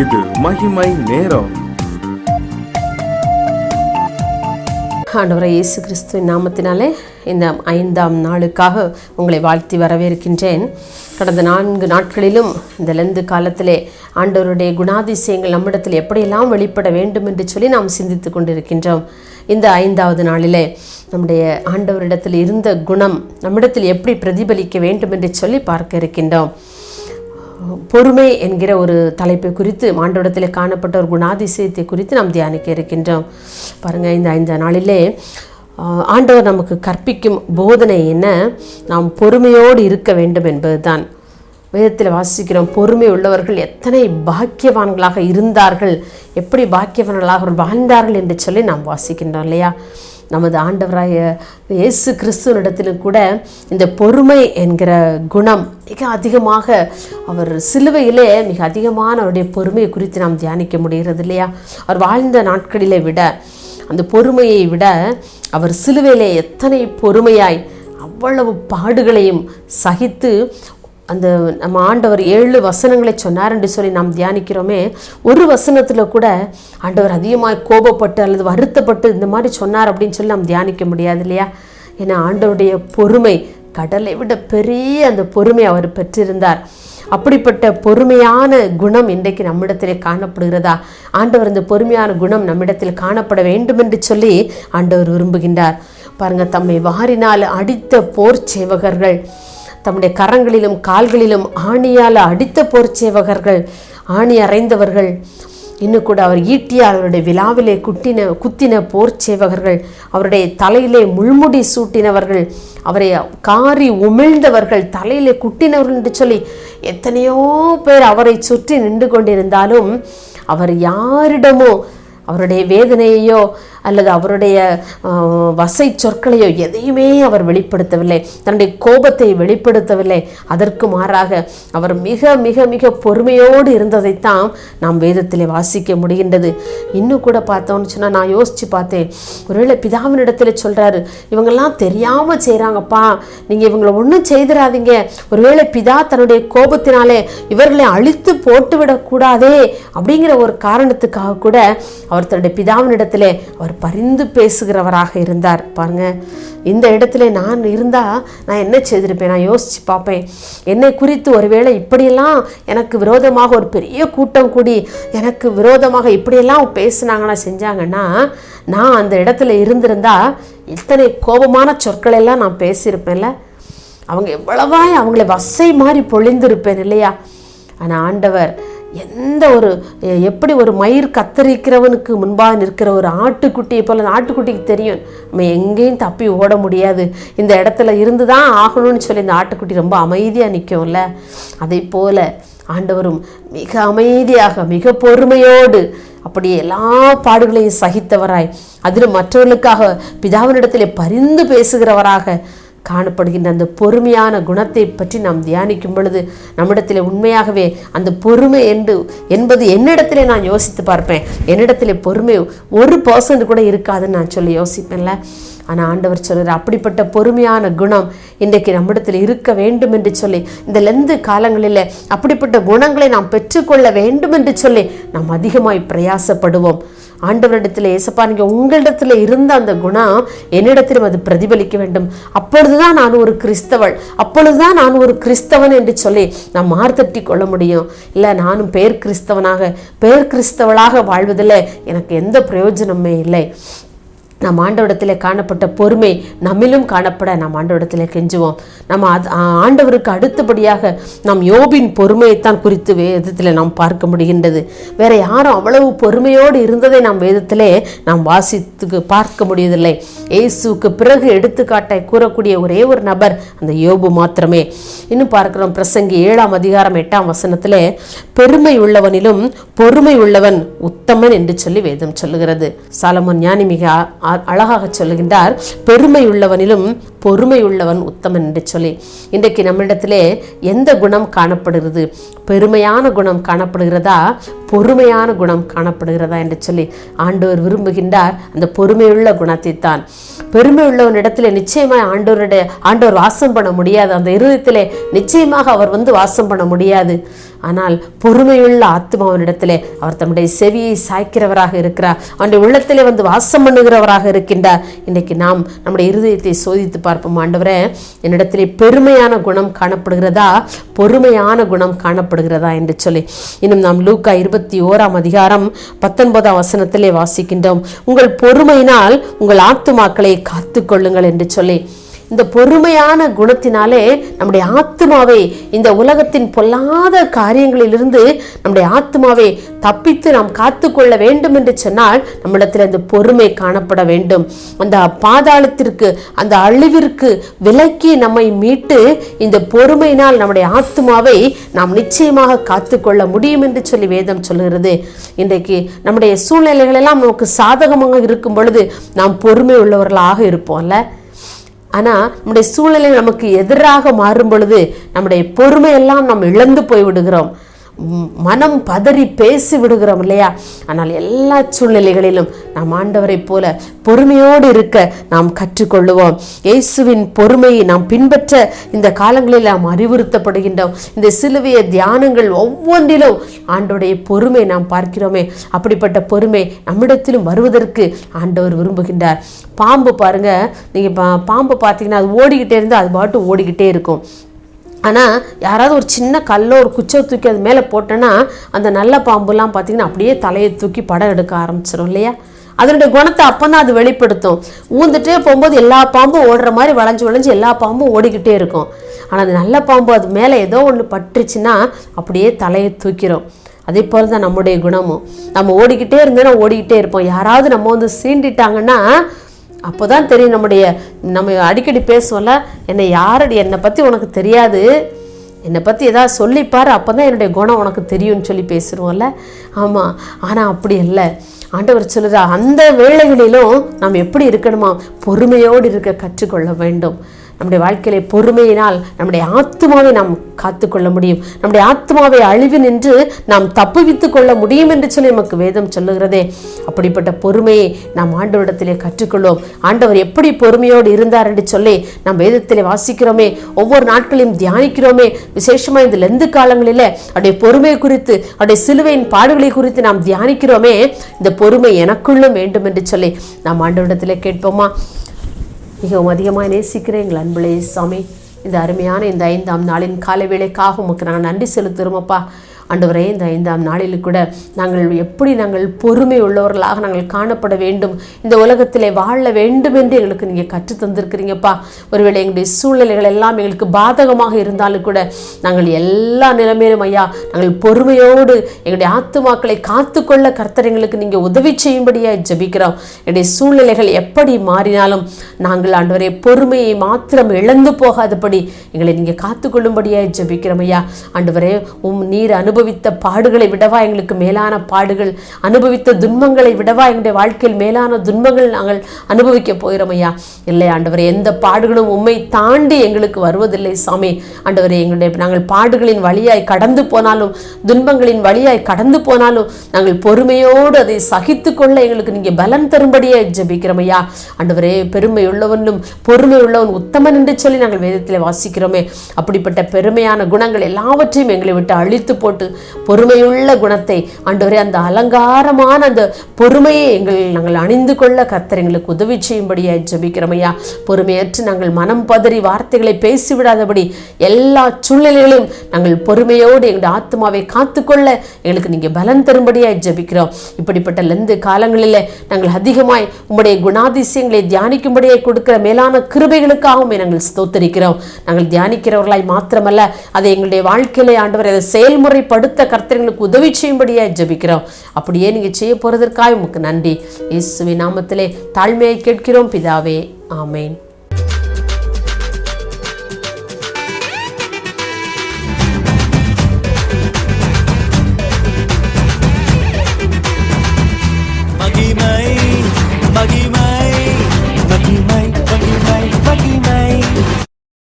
இது மகிமை நேரம். ஆண்டவரே இயேசு கிறிஸ்துவின் நாமத்தினாலே இந்த 5ஆம் நாளுக்காக உங்களை வாழ்த்தி வரவேற்கின்றேன். கடந்த 4 நாட்களிலும் இந்த லெந்து காலத்திலே ஆண்டவருடைய குணாதிசயங்கள் நம்மிடத்தில் எப்படியெல்லாம் வெளிப்பட வேண்டும் என்று சொல்லி நாம் சிந்தித்து கொண்டிருக்கின்றோம். இந்த 5வது நாளிலே நம்முடைய ஆண்டவரிடத்தில் இருந்த குணம் நம்மிடத்தில் எப்படி பிரதிபலிக்க வேண்டும் என்று சொல்லி பார்க்க இருக்கின்றோம். பொறுமை என்கிற ஒரு தலைப்பை குறித்து ஆண்டவரிடத்தில் காணப்பட்ட ஒரு குணாதிசயத்தை குறித்து நாம் தியானிக்க இருக்கின்றோம். பாருங்கள், இந்த 5 நாளிலே ஆண்டவர் நமக்கு கற்பிக்கும் போதனை என்ன? நாம் பொறுமையோடு இருக்க வேண்டும் என்பதுதான். வேதத்தில் வாசிக்கிறோம், பொறுமை உள்ளவர்கள் எத்தனை பாக்கியவான்களாக இருந்தார்கள், எப்படி பாக்கியவான்களாக வாழ்ந்தார்கள் என்று சொல்லி நாம் வாசிக்கின்றோம் இல்லையா? நமது ஆண்டவராய இயேசு கிறிஸ்துவனிடத்திலும் கூட இந்த பொறுமை என்கிற குணம் மிக அதிகமாக, அவர் சிலுவையிலே மிக அதிகமான அவருடைய பொறுமையை குறித்து நாம் தியானிக்க முடிகிறது இல்லையா? அவர் வாழ்ந்த நாட்களிலே விட, அந்த பொறுமையை விட அவர் சிலுவையிலே எத்தனை பொறுமையாய் அவ்வளவு பாடுகளையும் சகித்து, அந்த நம்ம ஆண்டவர் 7 வசனங்களை சொன்னார் என்று சொல்லி நாம் தியானிக்கிறோமே, ஒரு வசனத்தில் கூட ஆண்டவர் அதிகமாக கோபப்பட்டு அல்லது வருத்தப்பட்டு இந்த மாதிரி சொன்னார் அப்படின்னு சொல்லி நாம் தியானிக்க முடியாது இல்லையா? ஏன்னா ஆண்டவருடைய பொறுமை கடலை விட பெரிய அந்த பொறுமை அவர் பெற்றிருந்தார். அப்படிப்பட்ட பொறுமையான குணம் இன்றைக்கு நம்மிடத்திலே காணப்படுகிறதா? ஆண்டவர் இந்த பொறுமையான குணம் நம்மிடத்தில் காணப்பட வேண்டும் என்று சொல்லி ஆண்டவர் விரும்புகின்றார். பாருங்கள், தம்மை வாரினால் அடித்த போர் சேவகர்கள், தம்முடைய கரங்களிலும் கால்களிலும் ஆணியால் அடித்த போர் சேவகர்கள், ஆணி அறைந்தவர்கள், இன்னும் கூட அவர் ஈட்டியால் அவருடைய விழாவிலே குத்தின போர் சேவகர்கள், அவருடைய தலையிலே முள்முடி சூட்டினவர்கள், அவரை காரி உமிழ்ந்தவர்கள், தலையிலே குட்டினவர்கள் என்று சொல்லி எத்தனையோ பேர் அவரை சுற்றி நின்று கொண்டிருந்தாலும் அவர் யாரிடமோ அவருடைய வேதனையையோ அல்லது அவருடைய வசை சொற்களையோ எதையுமே அவர் வெளிப்படுத்தவில்லை, தன்னுடைய கோபத்தை வெளிப்படுத்தவில்லை. அதற்கு மாறாக அவர் மிக மிக மிக பொறுமையோடு இருந்ததைத்தான் நாம் வேதத்தில் வாசிக்க முடிகின்றது. இன்னும் கூட பார்த்தோம்னு சொன்னால், நான் யோசித்து பார்த்தேன், ஒருவேளை பிதாவினிடத்தில் சொல்கிறாரு, இவங்கெல்லாம் தெரியாமல் செய்கிறாங்கப்பா, நீங்கள் இவங்களை ஒன்றும் செய்திடாதீங்க, ஒருவேளை பிதா தன்னுடைய கோபத்தினாலே இவர்களை அழித்து போட்டுவிடக்கூடாதே அப்படிங்கிற ஒரு காரணத்துக்காக கூட அவர் தன்னுடைய பிதாவினிடத்திலே அவர் பரிந்து பேசுகிறவராக இருந்தார். பாருங்க, இந்த இடத்துல நான் இருந்தால் நான் என்ன செய்திருப்பேன்? நான் யோசித்து பார்ப்பேன், என்னை குறித்து ஒருவேளை இப்படியெல்லாம் எனக்கு விரோதமாக ஒரு பெரிய கூட்டம் கூடி எனக்கு விரோதமாக இப்படியெல்லாம் பேசுனாங்கன்னா செஞ்சாங்கன்னா, நான் அந்த இடத்துல இருந்திருந்தா இத்தனை கோபமான சொற்களெல்லாம் நான் பேசியிருப்பேன்ல, அவங்க எவ்வளவாய் அவங்கள வசை மாதிரி பொழிந்திருப்பேன் இல்லையா? ஆனால் ஆண்டவர் எந்த ஒரு எப்படி ஒரு மயிர் கத்தரிக்கிறவனுக்கு முன்பாக நிற்கிற ஒரு ஆட்டுக்குட்டியை போல், அந்த ஆட்டுக்குட்டிக்கு தெரியும் நம்ம எங்கேயும் தப்பி ஓட முடியாது, இந்த இடத்துல இருந்து தான் ஆகணும்னு சொல்லி இந்த ஆட்டுக்குட்டி ரொம்ப அமைதியாக நிற்கும்ல, அதை போல ஆண்டவரும் மிக அமைதியாக மிக பொறுமையோடு அப்படியே எல்லா பாடுகளையும் சகித்தவராய், அதிலும் மற்றவர்களுக்காக பிதாவினிடத்திலே பரிந்து பேசுகிறவராக காணப்படுகின்ற அந்த பொறுமையான குணத்தை பற்றி நாம் தியானிக்கும் பொழுது நம்மிடத்தில் உண்மையாகவே அந்த பொறுமை என்பது என்னிடத்திலே நான் யோசித்து பார்ப்பேன், என்னிடத்திலே பொறுமை 1% கூட இருக்காதுன்னு நான் சொல்லி யோசிப்பேன்ல. ஆனால் ஆண்டவர் சொல்கிறார், அப்படிப்பட்ட பொறுமையான குணம் இன்றைக்கு நம்மிடத்தில் இருக்க வேண்டும் என்று சொல்லி, இந்த லெந்து காலங்களில் அப்படிப்பட்ட குணங்களை நாம் பெற்றுக்கொள்ள வேண்டும் என்று சொல்லி நாம் அதிகமாய் பிரயாசப்படுவோம். ஆண்டவரிடத்தில், ஏசப்பா நீங்கள் உங்களிடத்தில் இருந்த அந்த குணம் என்னிடத்திலும் அது பிரதிபலிக்க வேண்டும், அப்பொழுதுதான் நான் ஒரு கிறிஸ்தவள், அப்பொழுதுதான் நான் ஒரு கிறிஸ்தவன் என்று சொல்லி நாம் மார்த்தட்டி கொள்ள முடியும். இல்லை, நானும் பேர் கிறிஸ்தவளாக வாழ்வதில் எனக்கு எந்த பிரயோஜனமே இல்லை. நம் ஆண்டவரிடத்தில் காணப்பட்ட பொறுமை நம்மிலும் காணப்பட நாம் ஆண்டவரிடத்தில் கெஞ்சுவோம். நம்ம ஆண்டவருக்கு அடுத்தபடியாக நாம் யோபின் பொறுமையைத்தான் குறித்து வேதத்தில் நாம் பார்க்க முடிகின்றது. வேற யாரும் அவ்வளவு பொறுமையோடு இருந்ததை நாம் வேதத்திலே நாம் வாசித்து பார்க்க முடியவில்லை. இயேசுவுக்கு பிறகு எடுத்துக்காட்டாய் கூறக்கூடிய ஒரே ஒரு நபர் அந்த யோபு மாத்திரமே. இன்னும் பார்க்கிறோம், பிரசங்கி 7ஆம் அதிகாரம் 8ஆம் வசனத்திலே, பெருமை உள்ளவனிலும் பொறுமை உள்ளவன் உத்தமன் என்று சொல்லி வேதம் சொல்லுகிறது. சாலமோன் ஞானி மிக அழகாக சொல்லுகின்றார், பெருமை உள்ளவனிலும் பொறுமை உள்ளவன் உத்தமன் என்று சொல்லி. இன்றைக்கு நம்மிடத்திலே எந்த குணம் காணப்படுகிறது? பெருமையான குணம் காணப்படுகிறதா, பொறுமையான குணம் காணப்படுகிறதா என்று சொல்லி ஆண்டவர் விரும்புகின்றார் அந்த பொறுமையுள்ள குணத்தை தான். பெருமை உள்ளவனிடத்திலே நிச்சயமாக ஆண்டவர் வாசம் பண்ண முடியாது, அந்த இருதயத்திலே நிச்சயமாக அவர் வாசம் பண்ண முடியாது. ஆனால் பொறுமையுள்ள ஆத்மாவினிடத்திலே அவர் தம்முடைய செவியை சாய்க்கிறவராக இருக்கிறார். அவனுடைய உள்ளத்திலே வந்து வாசம் பண்ணுகிறவராக இருக்கின்றார். இன்றைக்கு நாம் நம்முடைய இருதயத்தை சோதித்து பார்ப்போம். ஆண்டவரே, என்னிடத்திலே பெருமையான குணம் காணப்படுகிறதா, பொறுமையான குணம் காணப்படுகிறதா என்று சொல்லி இன்னும் நாம் லூக்கா 21:19 வாசிக்கின்றோம். உங்கள் பொறுமையினால் உங்கள் ஆத்துமாக்களை காத்து கொள்ளுங்கள் என்று சொல்லி இந்த பொறுமையான குணத்தினாலே நம்முடைய ஆத்மாவை இந்த உலகத்தின் பொல்லாத காரியங்களிலிருந்து நம்முடைய ஆத்மாவை தப்பித்து நாம் காத்துக்கொள்ள வேண்டும் என்று சொன்னால் நம்மிடத்தில் அந்த பொறுமை காணப்பட வேண்டும். அந்த பாதாளத்திற்கு, அந்த அழிவிற்கு விலக்கி நம்மை மீட்டு இந்த பொறுமையினால் நம்முடைய ஆத்மாவை நாம் நிச்சயமாக காத்துக்கொள்ள முடியும் என்று சொல்லி வேதம் சொல்லுகிறது. இன்றைக்கு நம்முடைய சூழ்நிலைகள் எல்லாம் நமக்கு சாதகமாக இருக்கும் பொழுது நாம் பொறுமை உள்ளவர்களாக இருப்போம்ல. ஆனால் நம்முடைய சூழ்நிலை நமக்கு எதிராக மாறும் பொழுது நம்முடைய பொறுமையெல்லாம் நாம் இழந்து போய் விடுகிறோம், மனம் பதறி பேசி விடுகிறோம் இல்லையா? ஆனால் எல்லா சூழ்நிலைகளிலும் நாம் ஆண்டவரை போல பொறுமையோடு இருக்க நாம் கற்றுக்கொள்ளுவோம். இயேசுவின் பொறுமையை நாம் பின்பற்ற இந்த காலங்களில் நாம் அறிவுறுத்தப்படுகின்றோம். இந்த சிலுவைய தியானங்கள் ஒவ்வொன்றிலும் ஆண்டவருடைய பொறுமை நாம் பார்க்கிறோமே. அப்படிப்பட்ட பொறுமை நம்மிடத்திலும் வருவதற்கு ஆண்டவர் விரும்புகின்றார். பாம்பு பாருங்க, நீங்க பாம்பு பார்த்தீங்கன்னா அது ஓடிக்கிட்டே இருந்தால் அது பாட்டு ஓடிக்கிட்டே இருக்கும். ஆனால் யாராவது ஒரு சின்ன கல்லோ ஒரு குச்சை தூக்கி அது மேலே போட்டோன்னா அந்த நல்ல பாம்புலாம் பார்த்திங்கன்னா அப்படியே தலையை தூக்கி படம் எடுக்க ஆரம்பிச்சிடும் இல்லையா? அதனுடைய குணத்தை அப்போ தான் அது வெளிப்படுத்தும். ஊந்துட்டே போகும்போது எல்லா பாம்பும் ஓடுற மாதிரி வளைஞ்சு எல்லா பாம்பும் ஓடிக்கிட்டே இருக்கும். ஆனால் அது நல்ல பாம்பு அது மேலே ஏதோ ஒன்று பட்டுருச்சுன்னா அப்படியே தலையை தூக்கிடும். அதே போல் தான் நம்முடைய குணமும். நம்ம ஓடிக்கிட்டே இருந்தோன்னா ஓடிக்கிட்டே இருப்போம். யாராவது நம்ம வந்து சீண்டிட்டாங்கன்னா அப்போ தான் தெரியும். நம்ம அடிக்கடி பேசுவோம்ல, என்னை பற்றி உனக்கு தெரியாது, என்னை பற்றி ஏதாவது சொல்லிப்பார், அப்போ தான் என்னுடைய குணம் உனக்கு தெரியும்னு சொல்லி பேசுகிறோம்ல. ஆமாம், ஆனால் அப்படி இல்லை. ஆண்டவர் சொல்லுறா, அந்த வேளைகளிலும் நாம் எப்படி இருக்கணுமா? பொறுமையோடு இருக்க கற்றுக்கொள்ள வேண்டும். நம்முடைய வாழ்க்கையிலே பொறுமையினால் நம்முடைய ஆத்மாவை நாம் காத்துக்கொள்ள முடியும். நம்முடைய ஆத்மாவை அழிவு நின்று நாம் தப்புவித்துக் கொள்ள முடியும் என்று சொல்லி நமக்கு வேதம் சொல்லுகிறதே. அப்படிப்பட்ட பொறுமையை நாம் ஆண்டவரிடத்திலே கற்றுக்கொள்வோம். ஆண்டவர் எப்படி பொறுமையோடு இருந்தார் என்று சொல்லி நாம் வேதத்திலே வாசிக்கிறோமே, ஒவ்வொரு நாட்களையும் தியானிக்கிறோமே. விசேஷமாக இந்த லெந்து காலங்களில் அவருடைய பொறுமை குறித்து, அவருடைய சிலுவையின் பாடுகளை குறித்து நாம் தியானிக்கிறோமே. இந்த பொறுமை எனக்குள்ளும் வேண்டும் என்று சொல்லி நாம் ஆண்டவரிடத்திலே கேட்போமா? மிகவும் அதிகமாக நேசிக்கிறேன் எங்கள் அன்புலே சாமி, இந்த அருமையான இந்த 5ஆம் நாளின் காலை வேளைக்காக உமக்கு நாங்கள் நன்றி செலுத்துகிறோமப்பா. ஆண்டவரே, இந்த 5ஆம் நாளில் கூட நாங்கள் பொறுமை உள்ளவர்களாக நாங்கள் காணப்பட வேண்டும், இந்த உலகத்திலே வாழ வேண்டும் என்று எங்களுக்கு நீங்கள் கற்று தந்திருக்கிறீங்கப்பா. ஒருவேளை எங்களுடைய சூழ்நிலைகள் எல்லாம் எங்களுக்கு பாதகமாக இருந்தாலும் கூட நாங்கள் எல்லா நிலைமையிலும் ஐயா நாங்கள் பொறுமையோடு எங்களுடைய ஆத்துமாக்களை காத்துக்கொள்ள கர்த்தர் எங்களுக்கு நீங்கள் உதவி செய்யும்படியாக ஜெபிக்கிறோம். எங்களுடைய சூழ்நிலைகள் எப்படி மாறினாலும் நாங்கள் ஆண்டவரே பொறுமையை மாத்திரம் இழந்து போகாதபடி எங்களை நீங்கள் காத்துக்கொள்ளும்படியாக ஜெபிக்கிறோம் ஐயா. ஆண்டவரே, நீர் அனுபவித்த பாடுகளை விடவா எங்களுக்கு மேலான பாடுகள், அனுபவித்த துன்பங்களை விடவா எங்களுடைய வாழ்க்கையில் மேலான துன்பங்கள் நாங்கள் அனுபவிக்க போகிறோம் ஐயா. இல்லை ஆண்டவரே, எந்த பாடுகளும் உம்மை தாண்டி எங்களுக்கு வருவதில்லை சாமி. ஆண்டவரே, நாங்கள் பாடுகளின் வழியாய் கடந்து போனாலும், துன்பங்களின் வழியாய் கடந்து போனாலும் நாங்கள் பொறுமையோடு அதை சகித்து கொள்ள எங்களுக்கு நீங்க பலன் தரும்படியே ஜெபிக்கிறோம் ஐயா. ஆண்டவரே, பெருமை உள்ளவனும் பொறுமை உள்ளவன் உத்தமன் என்று சொல்லி நாங்கள் வேதத்திலே வாசிக்கிறோமே. அப்படிப்பட்ட பெருமையான குணங்கள் எல்லாவற்றையும் எங்களை விட்டு அழித்து போட்டு பொறுமையுள்ள குணத்தை ஆண்டவரே, அந்த அலங்காரமான அந்த பொறுமையை நாங்கள் அணிந்து கொள்ள கர்த்தர் எங்களுக்கு உதவி செய்யும்படியா ஜெபிக்கிறோம் ஐயா. பொறுமையற்று நாங்கள் மனம் பதறி வார்த்தைகளை பேசிவிடாதபடி எல்லா சூழ்நிலைகளிலும் நாங்கள் பொறுமையோடு எங்களுடைய ஆத்மாவை காத்துக்கொள்ள எங்களுக்கு நீங்க பலன் தரும்படியா ஜெபிக்கிறோம். இப்படிப்பட்ட லெந்து காலங்களில் நாங்கள் அதிகமாய் உம்முடைய குணாதிசயங்களை தியானிக்கும்படியாய் கொடுக்கிற மேலான கிருபைகளுக்காகவும் நாங்கள் ஸ்தோத்தரிக்கிறோம். நாங்கள் தியானிக்கிறவர்களாய் மாத்திரமல்ல, அதை எங்களுடைய வாழ்க்கையிலே ஆண்டவர் அதை செயல்முறைப்படுத்த கர்த்தர்களுக்கு உதவி செய்யும்படியா ஜெபிக்கிறோம். அப்படியே நீங்க செய்ய போறதற்காக உமக்கு நன்றி. இயேசுவின் நாமத்திலே தாழ்மையை கேட்கிறோம் பிதாவே, ஆமேன்.